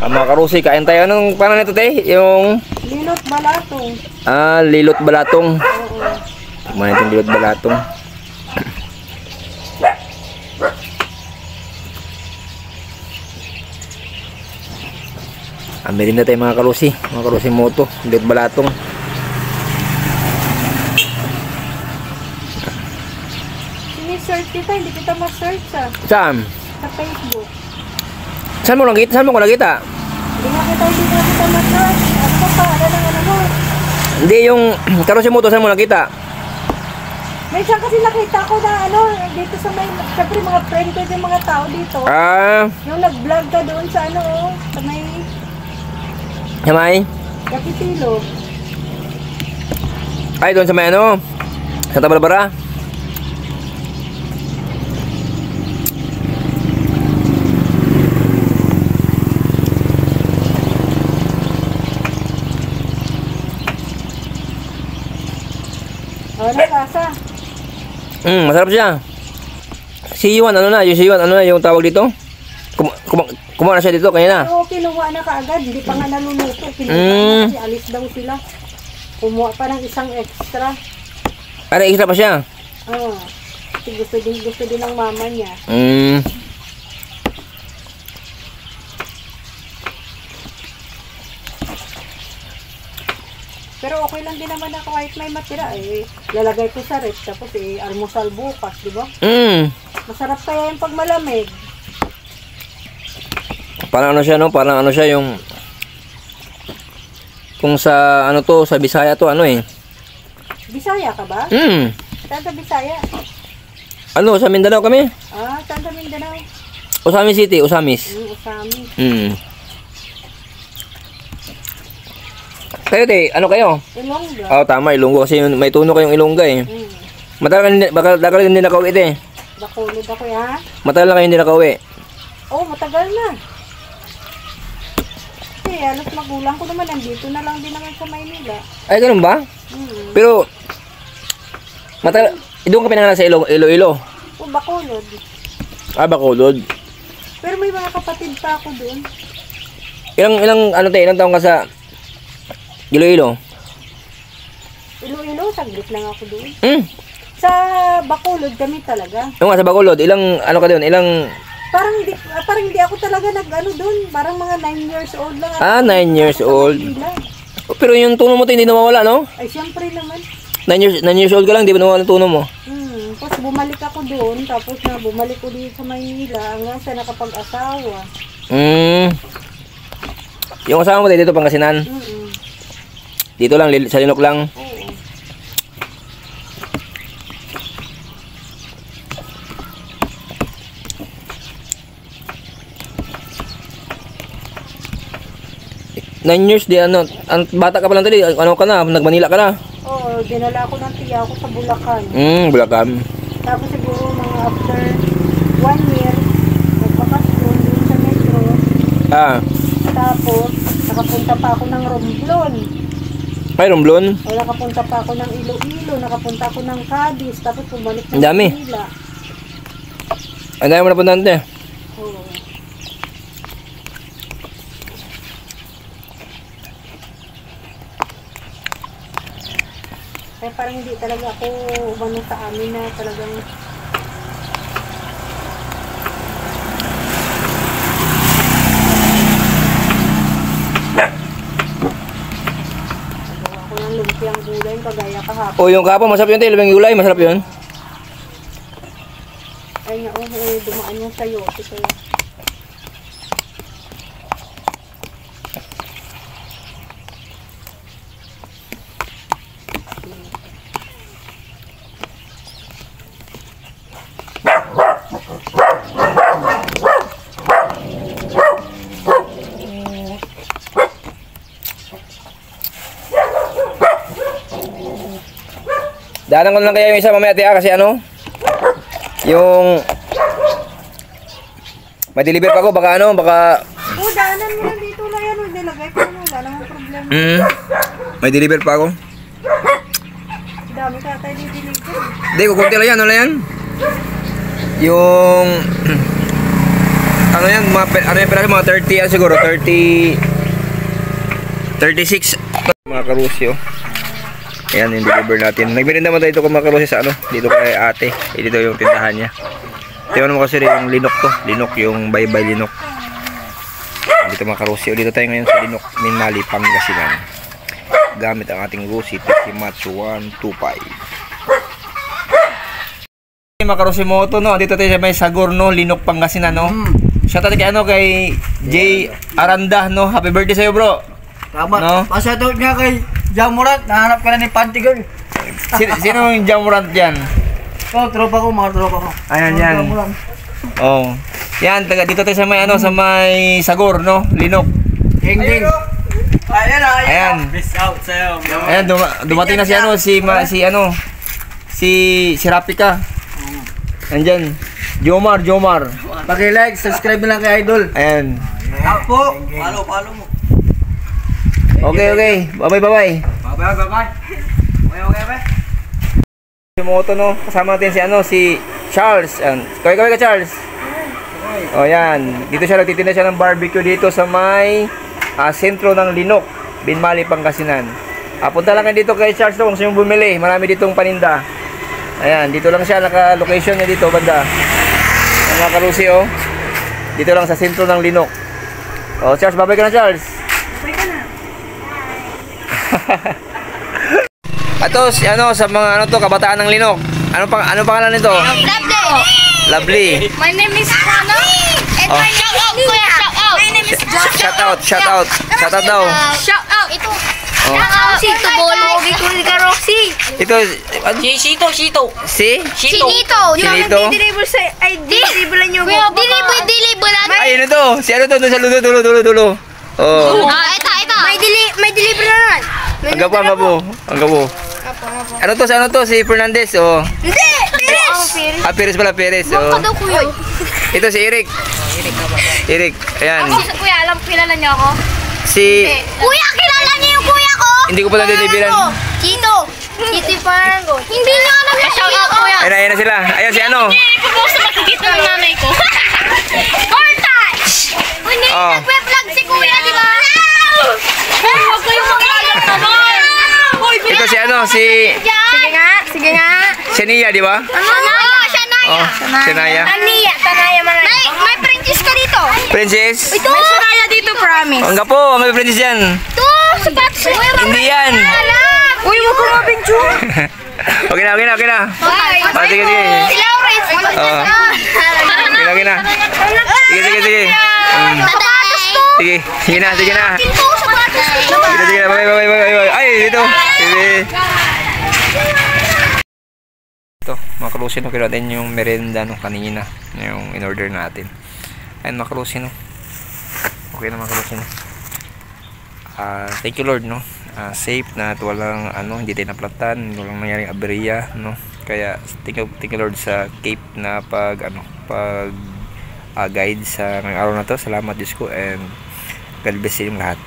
Mga karusi, kain tayo. Anong pangalan nito, te? Yung... Lilot balatong. Lilot balatong. Oo. Tignan natin lilot balatong. Merinda tayo mga karusi. Mga karusi moto. Lilot balatong. Sini-search kita, hindi kita ma-search Saan? sa Facebook. Saan mo nakita? Saan mo ko nakita? Hindi nga kita ma-search. Ano pa pa? Ano mo? Hindi, yung karusi moto, saan mo nakita? May isang kasi nakita ko na dito sa may, syempre mga friend ko yung mga tao dito. Yung nag-vlog ka doon sa sa may Samay? Kapitilo. Ay, doon sa may Santa Barbara? Nakasa. Masarap siya. Siyuan, yung tawag dito? Kumuha na siya dito kanina. Oo, kinuha na kaagad. Hindi pa nga naluluto. Kinuha na kasi alis daw sila. Kumuha pa ng isang extra. Para extra pa siya? Oo. Kasi gusto din ng mama niya. Pero okay lang din naman ako kahit may matira lalagay ko sa ref tapos almusal bukas, di ba? Masarap kaya yung pag malamig. Parang siya parang siya yung kung sa sa Bisaya to Bisaya ka ba? Saan sa Bisaya? Sa Mindanao kami? Saan sa Mindanao? Osamis City, Osamis. Osamis. Kayo, te, kayo? Ilongga. Tama, Ilonggo kasi may tuno kayong Ilongga Matagal hindi nakauwi, te. Bakulod ako, ha? Matagal na kayo hindi nakauwi. Matagal na. Kasi halos magulang ko naman, nandito na lang din naman sa Maynila. Ay, ganun ba? Pero, matagal, doon ka pinangalan sa Iloilo? Bakulod. Bacolod. Pero may mga kapatid pa ako doon. Ilang taong ka sa Iloilo? Iloilo, saglit lang ako doon. Sa Bacolod kami talaga. Yung sa Bacolod, ilang ka doon? Parang hindi ako talaga doon. Parang mga 9 years old lang. 9 years old. Pero yung tuno mo hindi nawawala, no? Ay, siyempre naman. 9 years old ka lang, di ba nawawala yung tuno mo? Tapos bumalik ako doon, tapos bumalik ko dito sa Maynila hanggang sa nakapag-asawa. Yung asawa mo dito Pangasinan? Dito lang, sa Linok lang? Oo. Nine years, bata ka pa lang tali, ka na, nag-Manila ka na? Oo, dinala ko ng tiya ko sa Bulacan. Bulacan. Tapos siguro mga after 1 year, nagpapasyon doon sa metro. Tapos, nakapunta pa ako ng Romblon. Ay, Romblon? Nakapunta pa ako ng Iloilo, nakapunta ako ng Cadiz, tapos bumalik Ang dami. Manila. Ang dami mo napuntahan, te. Oo. Kaya parang hindi talaga ako sa amin na talagang nagawa ko ng lumpiang gulay kagaya kahapon. Yung kahapon, masarap yun, te. Lumpiang gulay, masarap yun. Ay nga, dumaan yung sayote kaya. Daanan ko lang kaya yung isa mamaya, te, kasi yung may deliver pa ako, baka Daanan mo lang dito na yan, nilagay ko na, wala namang problema. may deliver pa ako. Dami ka tayo deliver. Hindi, kukunti lang yan, yan? Yung ano yan, ano yung pera, mga 30 yan siguro, 30, 36 mga karusi, oh. Ayan yung deliver natin. Nagbirinda mo tayo ito kung mga karusi sa ano, dito kay ate. Dito yung tindahan niya. Tingnan mo kasi yung linok to, linok yung bye-bye linok. Dito mga karusi, oh. Dito tayo ngayon sa Linok, Minmali, Pangasinan. Gamit ang ating Rusi Tekimatsu 125. Mga karusi mo ito, no? Dito tayo sa may Sagor, no? Linok, Pangasinan, no? Shoutout kay ano, kay Jay Aranda, no? Happy birthday sa'yo, bro. Salamat. No? Pasyatout nga kay Jamurant. Nahanap ka na ni Panty Girl. Sino yung Jamurant dyan? Oh, tropa ko, mga tropa ko. Ayan, yan. Jamurant. Oh. Yan, taga dito tayo sa may ano, sa may Sagor, no? Linok. Ding. Ayan. Ayan. Peace out sa'yo. Ayan, dumating na si ano, si Rapika. Andyan. Jomar. Paki-like, subscribe na lang kay Idol. Ayan. Apo. Follow mo. Okay. Bye-bye. Bye-bye. Okay. Si Moto, no? Kasama natin si ano, si Charles. Kaway ka, Charles. O yan. Dito siya, nagtitinda siya ng barbecue dito sa may sentro ng Linok, Minmali, Pangasinan. Punta lang kayo dito kay Charles, no, kung sino bumili. Marami ditong paninda. Ayan, dito lang siya, naka-location niya dito, banda. Ang mga karusi, oh. Dito lang sa sentro ng Linok. O, Charles, babay ka na, Charles. Bye ka na. Ato, ano, sa mga ano to, kabataan ng Linok. Ano pangalan nito? Lovely. My name is Hana. And Oh. my name is Kuya. My name is Josh. Shout out daw. Shout out. Ito. Shout out. Si Tobolo. Victory ka, Roxy. Ito, Shito. si? Sinito. Sinito? Deliver sa... Ay, deliver niyo. Deliver lang. Ay, ano to? Si ano to? Doon sa dulo. Oh. Ito. May deliver na lang. Ang gabo. Ano to? Si Fernandez, oh. Hindi. Perez pala, Perez, oh. Daw, kuya. Ito si Eric. Eric, ayan. Kuya, kilala niyo ako? Si, Kuya, kilala niyo yung kuya ko? hindi ko pala dinibilan. Chito Parango. Hindi niyo alam yung shout out, kuya. Ayan na sila. Ayan si ano. Ipopost na makikita ng nanay ko. More touch! Hindi, Oh. nagpe-vlog si kuya, di ba? Huwag kayong mag-alap naman. Ito si ano, si Sige nga. Shania, di ba? Shanaya. Oh, Shania. Tanaya mga. May princess ka dito. Princess. Ito. May Shanaya dito, promise. Ang gapo, may princess yan. Ito, sapatos mo. Hindi yan. Uy, huwag ko mabinjure. Okay na. Bye. Sige. Si Lawrence. Okay na. Sige. Sapatos ko. Sige na. Ito, sapatos ko. Sige. Bye. Ay, dito. Sige. Ito, mga kalusin, okay natin yung merienda no, kanina, yung in-order natin. Ayun mga kalusin, no. Okay na mga kalusin. Thank you Lord, no. Safe na at walang hindi tayo naplatan, walang nangyaring aberya, no. Kaya thank you Lord sa Cape na guide sa ngayong araw na to. Salamat Diyos ko, and God bless you lahat.